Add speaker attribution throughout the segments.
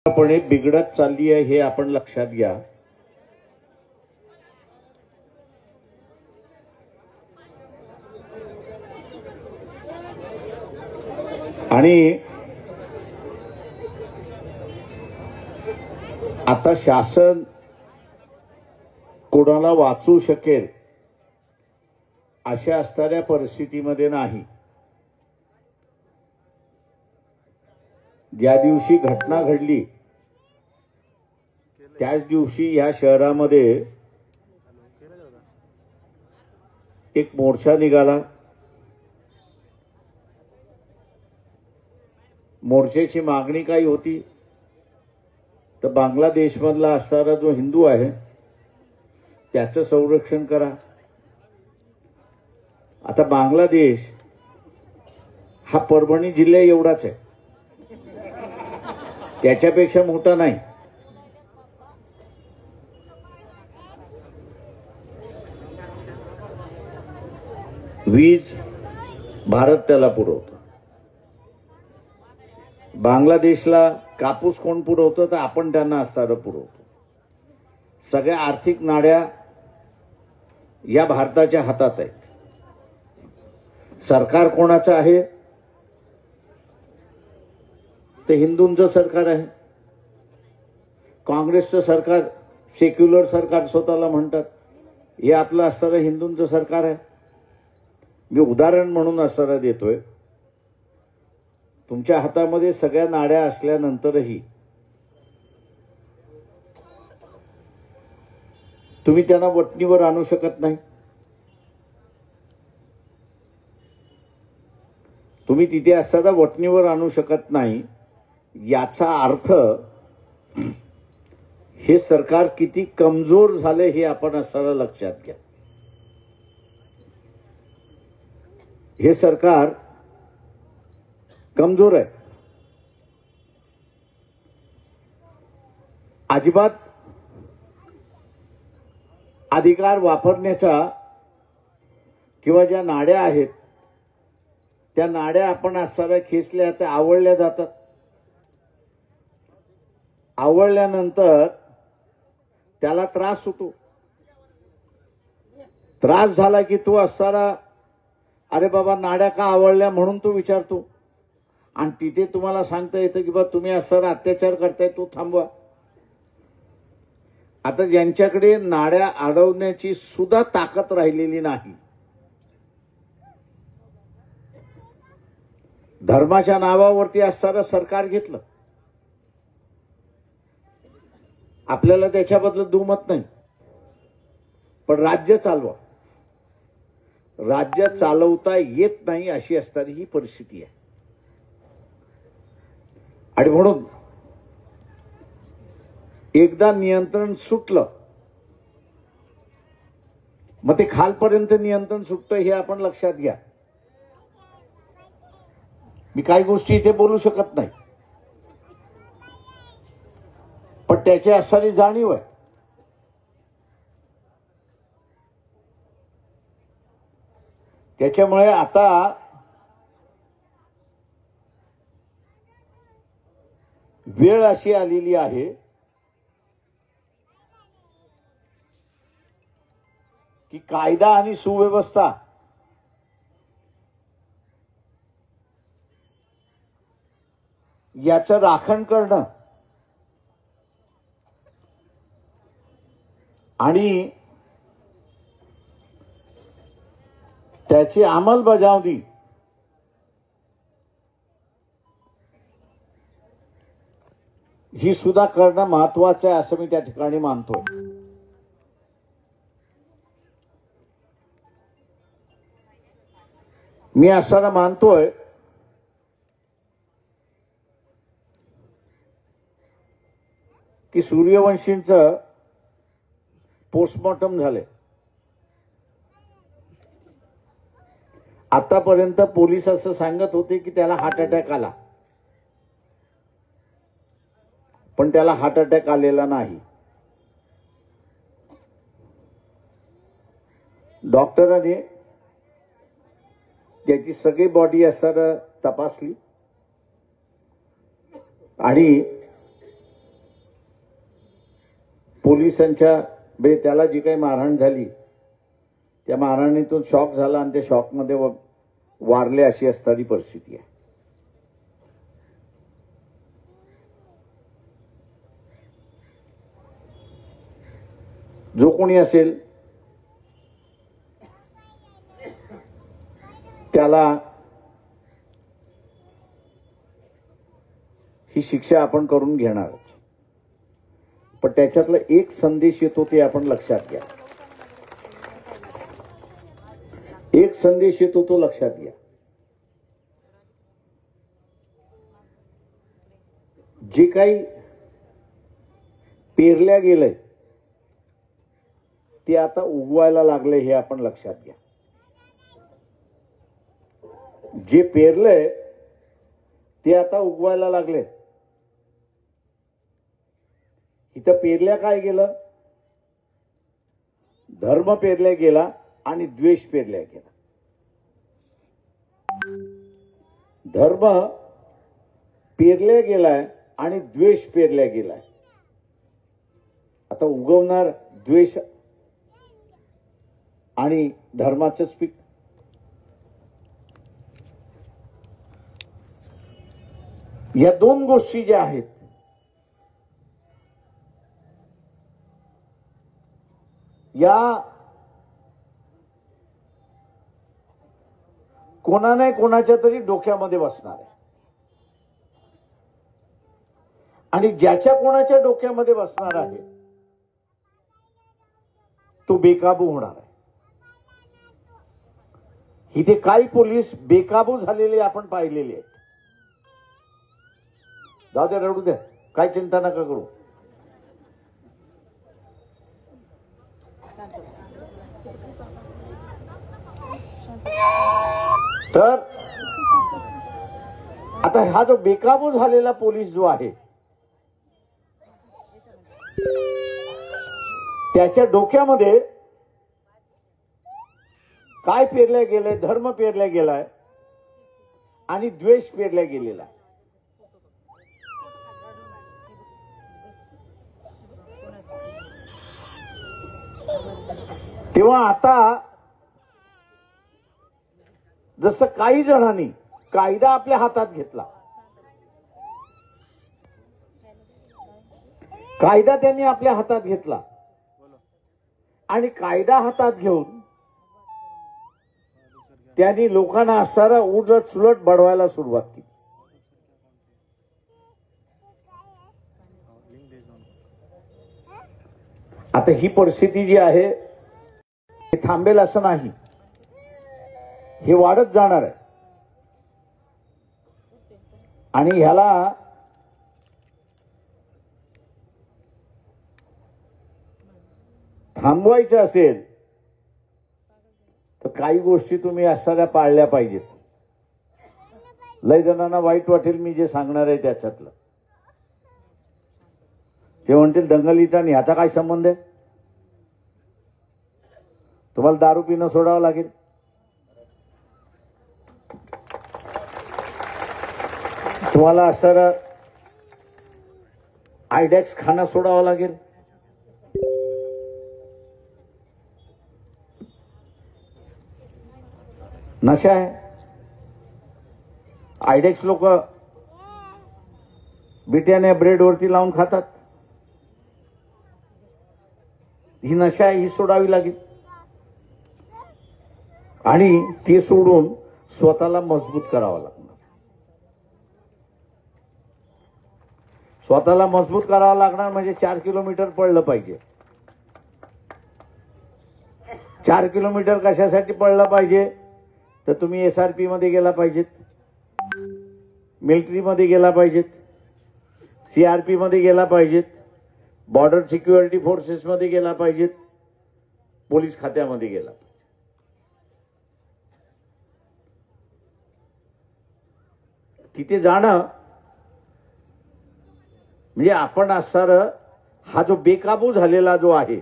Speaker 1: पूर्णपणे बिघडत चालली आहे हे आपण लक्षात घ्या। आणि आता शासन कोणाला वाचू शकेल अशा असणाऱ्या परिस्थितीमध्ये नाही। ज्या दिवशी घटना घडली त्याच दिवशी या शहरामध्ये एक मोर्चा निघाला। मोर्चाची मागणी काय होती तर बांगलादेशमधला असणारा जो हिंदू आहे त्याचं संरक्षण करा। आता बांगलादेश हा परभणी जिल्हा एवढाच आहे, त्याच्यापेक्षा मोठा नाही। वीज भारत त्याला पुरवतो। बांगलादेशला कापूस कोण पुरवतो तर आपण त्यांना असणारं पुरवतो। सगळ्या आर्थिक नाड्या या भारताच्या हातात आहेत। सरकार कोणाचं आहे ते हिंदूंचं सरकार आहे। काँग्रेसचं सरकार सेक्युलर सरकार स्वतःला म्हणतात, हे आपलं असणारं हिंदूंचं सरकार आहे। मी उदाहरण म्हणून असणारं देतोय। तुमच्या हातामध्ये सगळ्या नाड्या असल्यानंतरही तुम्ही त्यांना वटणीवर आणू शकत नाही। तुम्ही तिथे असताना वटणीवर आणू शकत नाही, याचा अर्थ हे सरकार किती कमजोर झाले हे आपण असताना लक्षात घ्या। हे सरकार कमजोर आहे। अजिबात अधिकार वापरण्याचा किंवा ज्या नाड्या आहेत त्या नाड्या आपण असताना खेचल्या तर आवळल्या जातात। आवळल्यानंतर त्याला त्रास होतो। त्रास झाला की तो असताना अरे बाबा नाड्या का आवळल्या म्हणून तो विचारतो। आणि तिथे तुम्हाला सांगता येतं की बा तुम्ही असताना अत्याचार करताय तो थांबवा। आता ज्यांच्याकडे नाड्या अडवण्याची सुद्धा ताकद राहिलेली नाही, धर्माच्या नावावरती असताना सरकार घेतलं। आपल्याला त्याच्याबद्दल दुमत नाही, पण राज्य चालवा। राज्य चालवता येत नाही अशी असणारी ही परिस्थिती आहे। आणि म्हणून एकदा नियंत्रण सुटलं मग ते खालपर्यंत नियंत्रण सुटतं हे आपण लक्षात घ्या। मी काही गोष्टी इथे बोलू शकत नाही, पण त्याची असणारी जाणीव आहे। त्याच्यामुळे आता वेळ अशी आलेली आहे की कायदा आणि सुव्यवस्था याचं राखण करणं आणि त्याची अंमलबजावणी ही सुद्धा करणं महत्वाचं आहे असं मी त्या ठिकाणी मानतो। मी असताना मानतोय की सूर्यवंशींचं पोस्टमॉर्टम झाले। आतापर्यंत पोलीस असं सांगत होते की त्याला हार्ट अटॅक आला, पण त्याला हार्ट अटॅक आलेला नाही। डॉक्टरांनी त्याची सगळी बॉडी असताना तपासली आणि पोलिसांच्या म्हणजे त्याला जी काही मारहाण झाली त्या मारहाणीतून शॉक झाला आणि त्या शॉकमध्ये वारले अशी असणारी परिस्थिती आहे. जो कोणी असेल त्याला ही शिक्षा आपण करून घेणारच, पण त्याच्यातला एक संदेश येतो ते आपण लक्षात घ्या. एक संदेश येतो तो लक्षात घ्या. जे काही पेरल्या गेलंय ते आता उगवायला लागले हे आपण लक्षात घ्या. जे पेरलंय ते आता उगवायला लागले. इथं पेरल्या काय गेलं? धर्म पेरल्या गेला आणि द्वेष पेरल्या गेला. धर्म पेरल्या गेलाय आणि द्वेष पेरल्या गेलाय. आता उगवणार द्वेष आणि धर्माचंच पीक. या दोन गोष्टी ज्या आहेत या कोणा नाही कोणाच्या तरी डोक्यामध्ये बसणार आहे आणि ज्याच्या कोणाच्या डोक्यामध्ये बसणार आहे तो बेकाबू होणार आहे. इथे काही पोलीस बेकाबू झालेले आपण पाहिलेले आहेत. जाऊ द्या, रडू द्या, काय चिंता नका करू. तर आता हा जो बेकाबू झालेला पोलीस जो आहे त्याच्या डोक्यामध्ये काय पेरल्या गेलंय? धर्म पेरल्या गेलाय आणि द्वेष पेरल्या गेलेला आहे. तेव्हा आता जसं काही जणांनी कायदा आपल्या हातात घेतला, कायदा त्यांनी आपल्या हातात घेतला आणि कायदा हातात घेऊन त्यांनी लोकांना असणारा उलट सुलट बडवायला सुरुवात केली. आता ही परिस्थिती जी आहे हे थांबेल असं नाही, हे वाढत जाणार आहे. आणि ह्याला थांबवायचं असेल तर काही गोष्टी तुम्ही असणाऱ्या पाळल्या पाहिजेत. लय जणांना वाईट वाटेल मी जे सांगणार आहे त्याच्यातलं. ते म्हणतील दंगलीचा आणि ह्याचा काय संबंध आहे? तुम्हाला दारू पिणं सोडावं लागेल, तुम्हाला असणारं आयडॅक्स खाणं सोडावं लागेल, नशा आहे. आयडेक्स लोक बिट्याने ब्रेडवरती लावून खातात. ही नशा आहे, ही सोडावी लागेल आणि ते सोडून स्वतःला मजबूत करावं लागणार. स्वतःला मजबूत करावं लागणार म्हणजे 4 किलोमीटर पळलं पाहिजे. 4 किलोमीटर कशासाठी पळलं पाहिजे? तर तुम्ही SRP मध्ये गेला पाहिजेत, मिलिटरी मध्ये गेला पाहिजेत, CRP मध्ये गेला पाहिजेत, बॉर्डर सिक्युरिटी फोर्सेस मध्ये गेला पाहिजेत, पोलीस खात्यामध्ये गेला. तिथे जाणं म्हणजे आपण असणारं हा जो बेकाबू झालेला जो आहे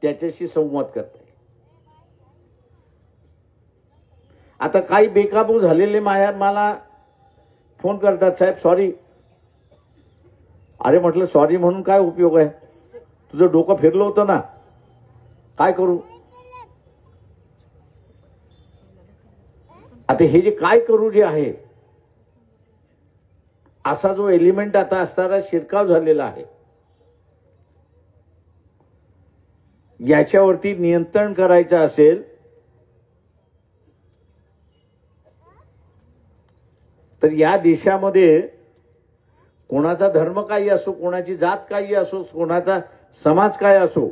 Speaker 1: त्याच्याशी संवाद करते. आता काही बेकाबू झालेले मला फोन करतात, साहेब सॉरी अरे म्हटलं सॉरी म्हणून काय उपयोग आहे, तुझं डोकं फिरलं होतं ना, काय करू आता, हे जे काय करू जे आहे असा जो एलिमेंट आता असणारा शिरकाव झालेला आहे, याच्यावरती नियंत्रण करायचं असेल तर या देशामध्ये कोणाचा धर्म काही असो, कोणाची जात काही असो, कोणाचा समाज काय असो,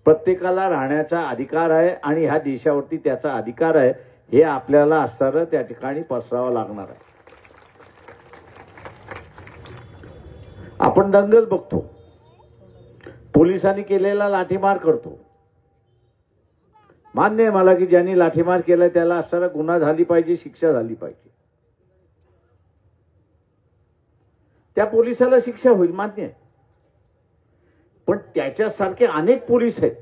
Speaker 1: प्रत्येकाला राहण्याचा अधिकार आहे आणि ह्या देशावरती त्याचा अधिकार आहे हे आपल्याला असणारं त्या ठिकाणी पसरावं लागणार आहे. आपण दंगल बघतो, पोलिसांनी केलेला लाठीमार करतो. मान्य आहे मला की ज्यांनी लाठीमार केला त्याला असणारा गुन्हा झाली पाहिजे, शिक्षा झाली पाहिजे, त्या पोलिसाला शिक्षा होईल, मान्य आहे. पण त्याच्यासारखे अनेक पोलीस आहेत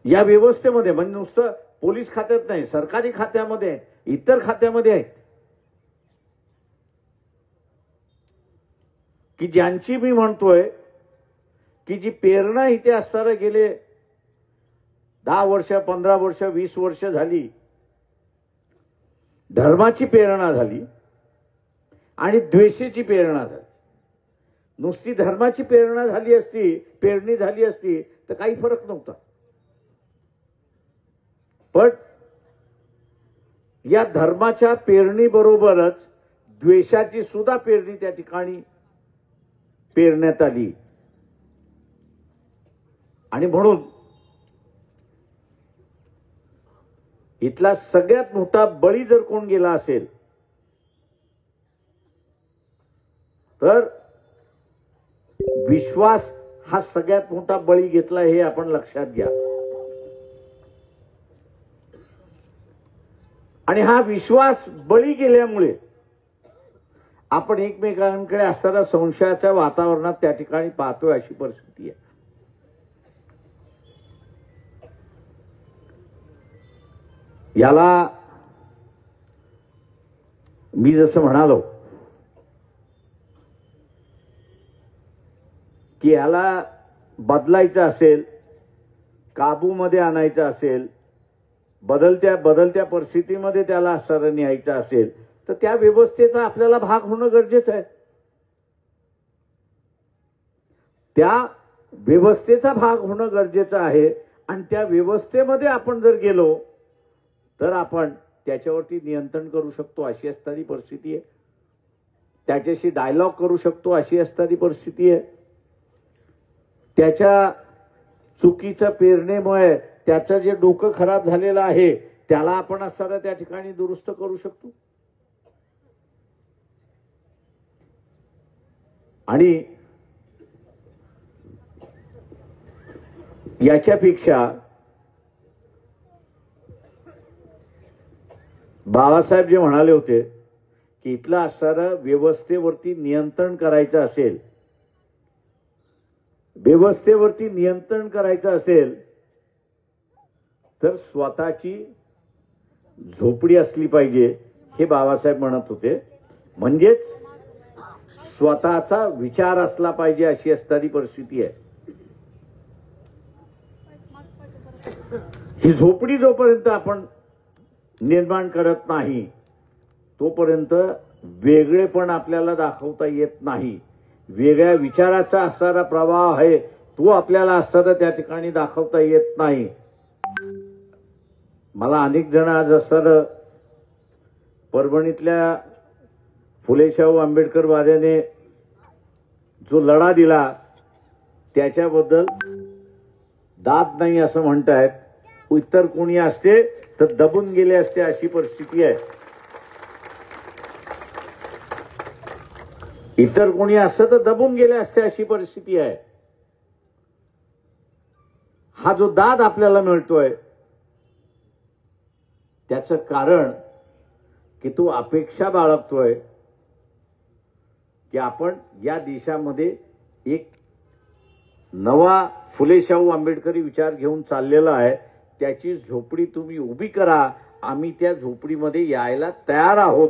Speaker 1: या व्यवस्थेमध्ये, म्हणजे नुसतं पोलीस खात्यात नाही, सरकारी खात्यामध्ये आहेत, इतर खात्यामध्ये आहेत की ज्यांची मी म्हणतोय की जी प्रेरणा इथे असणारे गेले 10 वर्ष, 15 वर्ष, 20 वर्ष झाली, धर्माची प्रेरणा झाली आणि द्वेषाची प्रेरणा झाली. नुसती धर्माची प्रेरणा झाली असती, पेरणी झाली असती तर काही फरक नव्हता. पण या धर्माच्या पेरणीबरोबरच द्वेषाची सुद्धा पेरणी त्या ठिकाणी पेरण्यात आली. आणि म्हणून इथला सगळ्यात मोठा बळी जर कोण गेला असेल तर विश्वास हा सगळ्यात मोठा बळी घेतला, हे आपण लक्षात घ्या. आणि हा विश्वास बळी गेल्यामुळे आपण एकमेकांकडे असणाऱ्या संशयाच्या वातावरणात त्या ठिकाणी पाहतोय, अशी परिस्थिती आहे. याला मी जसं म्हणालो की याला बदलायचं असेल, काबूमध्ये आणायचं असेल, बदलत्या परिस्थितीमध्ये त्याला असणारं न्यायचं असेल तर त्या व्यवस्थेचा आपल्याला भाग होणं गरजेचं आहे. त्या व्यवस्थेचा भाग होणं गरजेचं आहे आणि त्या व्यवस्थेमध्ये आपण जर गेलो तर आपण त्याच्यावरती नियंत्रण करू शकतो, अशी असणारी परिस्थिती आहे. त्याच्याशी डायलॉग करू शकतो, अशी असणारी परिस्थिती आहे. त्याच्या चुकीच्या प्रेरणेमुळे त्याचं जे डोकं खराब झालेलं आहे त्याला आपण असणारा त्या ठिकाणी दुरुस्त करू शकतो. आणि याच्यापेक्षा बाळासाहेब जे म्हणाले होते की इथलं असणारं व्यवस्थेवरती नियंत्रण करायचं असेल, व्यवस्थेवरती नियंत्रण करायचं असेल तर स्वतःची झोपडी असली पाहिजे, हे बाबासाहेब म्हणत होते. म्हणजेच स्वतःचा विचार असला पाहिजे, अशी असणारी परिस्थिती आहे. ही झोपडी जोपर्यंत आपण निर्माण करत नाही तोपर्यंत वेगळेपण आपल्याला दाखवता येत नाही. वेगळ्या विचाराचा असणारा प्रवाह आहे तो आपल्याला असणारा त्या ठिकाणी दाखवता येत नाही. मला अनेक जण आज असणारं परभणीतल्या फुले शाहू आंबेडकर वाद्याने जो लढा दिला त्याच्याबद्दल दाद नाही असं म्हणतायत. इतर कोणी असते तर दबून गेले असते, अशी परिस्थिती आहे. इतर कोणी असतं तर दबून गेले असते, अशी परिस्थिती आहे. हा जो दाद आपल्याला मिळतोय त्याचं कारण की तो अपेक्षा बाळगतोय की आपण या देशामध्ये एक नवा फुले शाहू आंबेडकरी विचार घेऊन चाललेला आहे. त्याची झोपडी तुम्ही उभी करा, आम्ही त्या झोपडीमध्ये यायला तयार आहोत,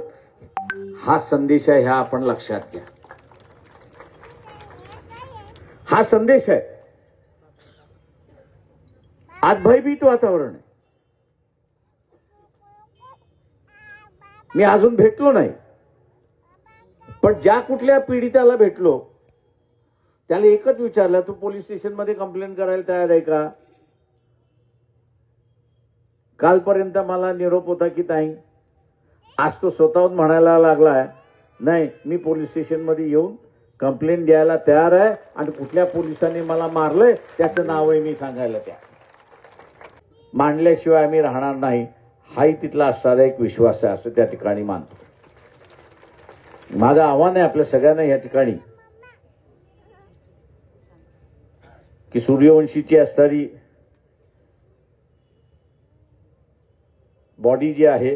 Speaker 1: हा संदेश आहे, ह्या आपण लक्षात घ्या. हा संदेश आहे. आज भयभीत वातावरण आहे. मी अजून भेटलो नाही, पण ज्या कुठल्या पीडिताला भेटलो त्याला एकच विचारलं, तू पोलीस स्टेशनमध्ये कंप्लेंट करायला तयार आहे का? कालपर्यंत मला निरोप होता की नाही, आज तो स्वतःहून म्हणायला लागलाय नाही, मी पोलीस स्टेशनमध्ये येऊन कंप्लेंट द्यायला तयार आहे आणि कुठल्या पोलिसांनी मला मारलंय त्याचं नावही मी सांगायला तयार. मांडल्याशिवाय आम्ही राहणार नाही, हाही तिथला असणारा एक विश्वास आहे असं त्या ठिकाणी मानतो. माझं आव्हान आहे आपल्या सगळ्यांना या ठिकाणी की सूर्यवंशीची असणारी बॉडी जी आहे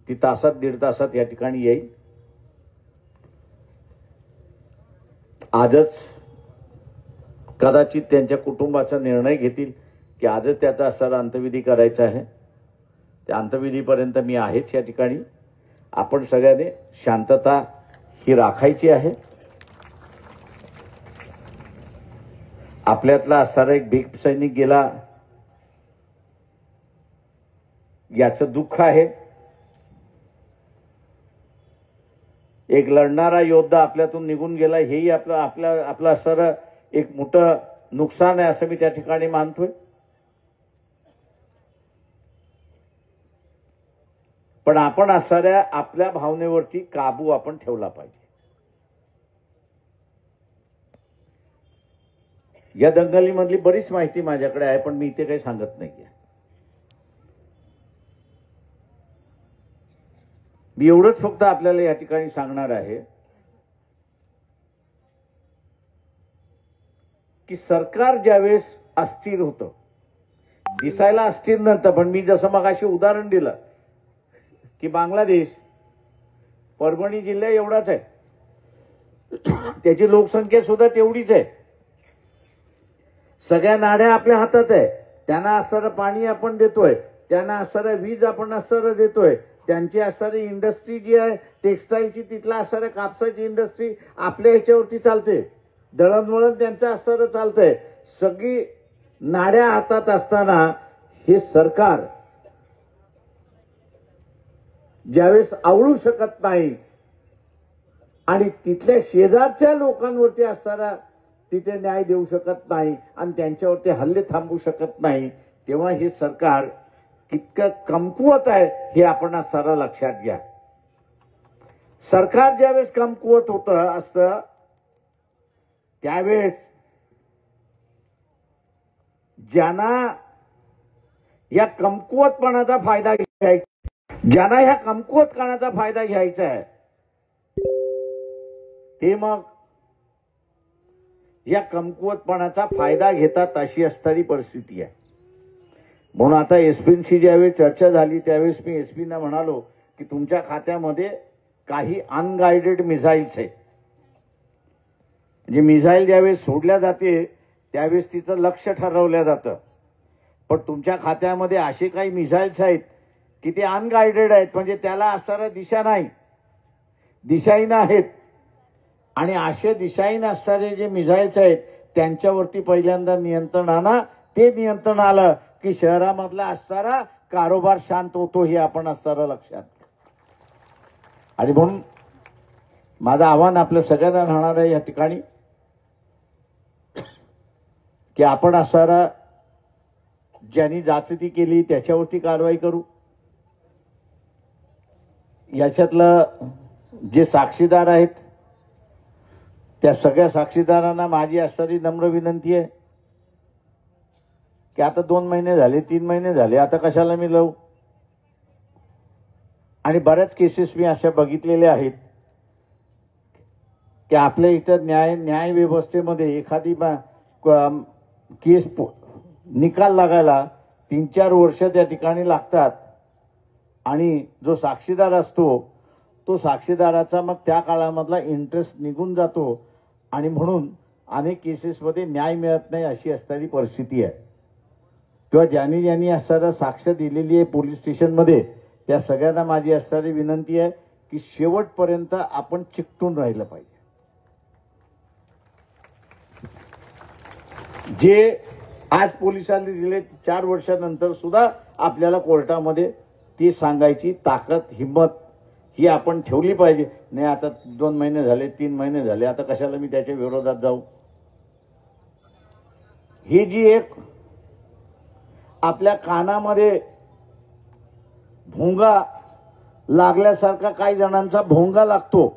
Speaker 1: ती तासात दीड तासात या ठिकाणी येईल. आजच कदाचित त्यांच्या कुटुंबाचा निर्णय घेतील की आजच त्याचा असणारा अंत्यविधी करायचा आहे. त्या अंत्यविधीपर्यंत मी आहेच या ठिकाणी. आपण सगळ्यांनी शांतता ही राखायची आहे. आपल्यातला असणारा एक भीक सैनिक गेला याचं दुःख आहे. एक लढणारा योद्धा आपल्यातून निघून गेला हेही आपलं असणारं एक मोठं नुकसान आहे असं मी त्या ठिकाणी मानतोय. पण आपण असणाऱ्या आपल्या भावनेवरती काबू आपण ठेवला पाहिजे. या दंगलीमधली बरीच माहिती माझ्याकडे आहे, पण मी इथे काही सांगत नाहीये. मी एवढंच फक्त आपल्याला या ठिकाणी सांगणार आहे की सरकार ज्यावेळेस अस्थिर होतं, दिसायला अस्थिर नव्हतं, पण मी जसं मगाशी उदाहरण दिलं की बांगलादेश परभणी जिल्हा एवढाच आहे, त्याची लोकसंख्या सुद्धा तेवढीच आहे, सगळ्या नाड्या आपल्या हातात आहे, त्यांना असणारं पाणी आपण देतोय, त्यांना असणारं वीज आपण असणारं देतोय, त्यांची असणारी इंडस्ट्री जी आहे टेक्सटाईलची, तिथला असणाऱ्या कापसाची इंडस्ट्री आपल्या ह्याच्यावरती चालते, दळणवळण त्यांचं असणारं चालतंय. सगळी नाड्या हातात असताना हे सरकार ज्यावेळेस आवळू शकत नाही आणि तिथल्या शेजारच्या लोकांवरती असणारा तिथे न्याय देऊ शकत नाही आणि त्यांच्यावरती हल्ले थांबवू शकत नाही, तेव्हा हे सरकार कितकं कमकुवत आहे हे आपण सारं लक्षात घ्या. सरकार ज्यावेळेस कमकुवत होतं असतं त्यावेळेस ज्यांना या कमकुवतपणाचा फायदा घ्यायचा, ज्यांना ह्या कमकुवतपणाचा फायदा घ्यायचा आहे ते मग या कमकुवतपणाचा फायदा घेतात अशी असणारी परिस्थिती आहे. म्हणून आता एसपींशी ज्यावेळी चर्चा झाली त्यावेळेस मी एसपींना म्हणालो की तुमच्या खात्यामध्ये काही अनगाइडेड मिसाईल्स आहेत, म्हणजे मिसाईल ज्यावेळेस सोडल्या जाते त्यावेळेस तिचं लक्ष ठरवलं जातं, पण तुमच्या खात्यामध्ये असे काही मिसाईल्स आहेत की ते अनगाइडेड आहेत, म्हणजे त्याला असणाऱ्या दिशा नाही, दिशाहीन आहेत. आणि असे दिशाहीन असणारे जे मिसाईल्स आहेत त्यांच्यावरती पहिल्यांदा नियंत्रण आणा. ते नियंत्रण आलं की शहरामधला असणारा कारोबार शांत होतो हे आपण असणारं लक्षात. आणि म्हणून माझं आव्हान आपल्या सगळ्यांना राहणार आहे या ठिकाणी की आपण असणारा ज्यांनी जाचती केली त्याच्यावरती कारवाई करू. याच्यातलं जे साक्षीदार आहेत त्या सगळ्या साक्षीदारांना माझी असणारी नम्र विनंती आहे की आता 2 महिने झाले, 3 महिने झाले, आता कशाला मी लावू. आणि बऱ्याच केसेस मी अशा बघितलेल्या आहेत की आपल्या इथं न्याय व्यवस्थेमध्ये एखादी केस निकाल लागायला 3-4 वर्ष त्या ठिकाणी लागतात आणि जो साक्षीदार असतो तो साक्षीदाराचा मग त्या काळामधला इंटरेस्ट निघून जातो आणि म्हणून अनेक केसेसमध्ये न्याय मिळत नाही अशी असणारी परिस्थिती आहे. किंवा ज्यांनी असणारा साक्ष दिलेली आहे पोलीस स्टेशनमध्ये त्या सगळ्यांना माझी असणारी विनंती आहे की शेवटपर्यंत आपण चिकटून राहिलं पाहिजे. जे आज पोलिसांनी दिले 4 वर्षानंतर सुद्धा आपल्याला कोर्टामध्ये ती सांगायची ताकद हिंमत ही आपण ठेवली पाहिजे. नाही आता 2 महिने झाले 3 महिने झाले आता कशाला मी त्याच्या विरोधात जाऊ. ही जी एक आपल्या कानामध्ये भोंगा लागल्यासारखा काही जणांचा भोंगा लागतो.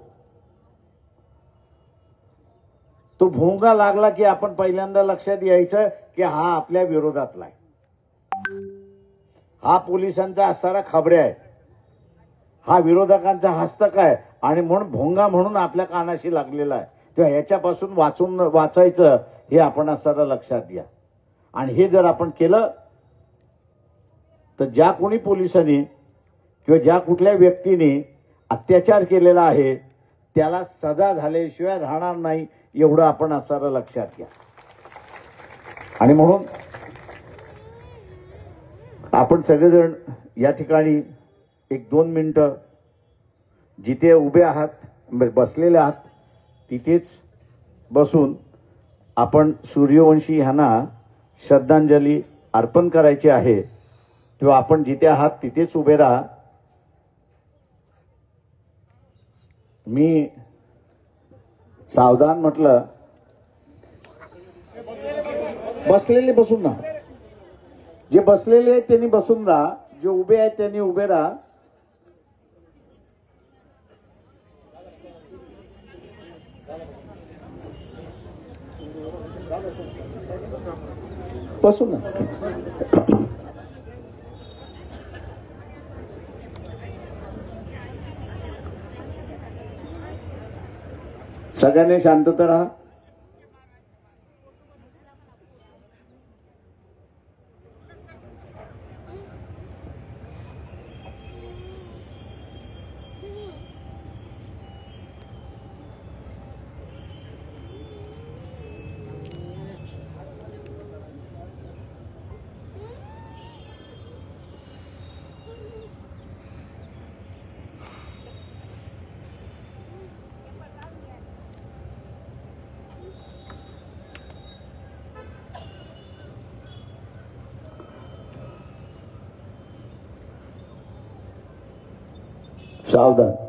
Speaker 1: तो भोंगा लागला की आपण पहिल्यांदा लक्षात यायचं की हा आपल्या विरोधातला आहे, हा पोलिसांचा असणारा खबऱ्या आहे, हा विरोधकांचा हस्तक आहे आणि म्हणून भोंगा म्हणून आपल्या कानाशी लागलेला आहे. तेव्हा ह्याच्यापासून वाचायचं हे आपण असणारा लक्षात घ्या. आणि हे जर आपण केलं तर ज्या कोणी पोलिसांनी किंवा ज्या कुठल्या व्यक्तीने अत्याचार केलेला आहे त्याला सजा झाल्याशिवाय राहणार नाही एवढं आपण असणारं लक्षात घ्या. आणि म्हणून आपण सगळेजण या ठिकाणी 1-2 मिनिटं जिथे उभे आहात बसलेले आहात तिथेच बसून आपण सूर्यवंशी यांना श्रद्धांजली अर्पण करायची आहे. तेव्हा आपण जिथे आहात तिथेच उभे राहा. मी सावधान म्हटलं, बसलेले बसून ना, जे बसलेले आहेत त्यांनी बसून राहा, जे उभे आहेत त्यांनी उभे राहा. बसून ना. सगळ्यांनी शांतता राहा. सावधान.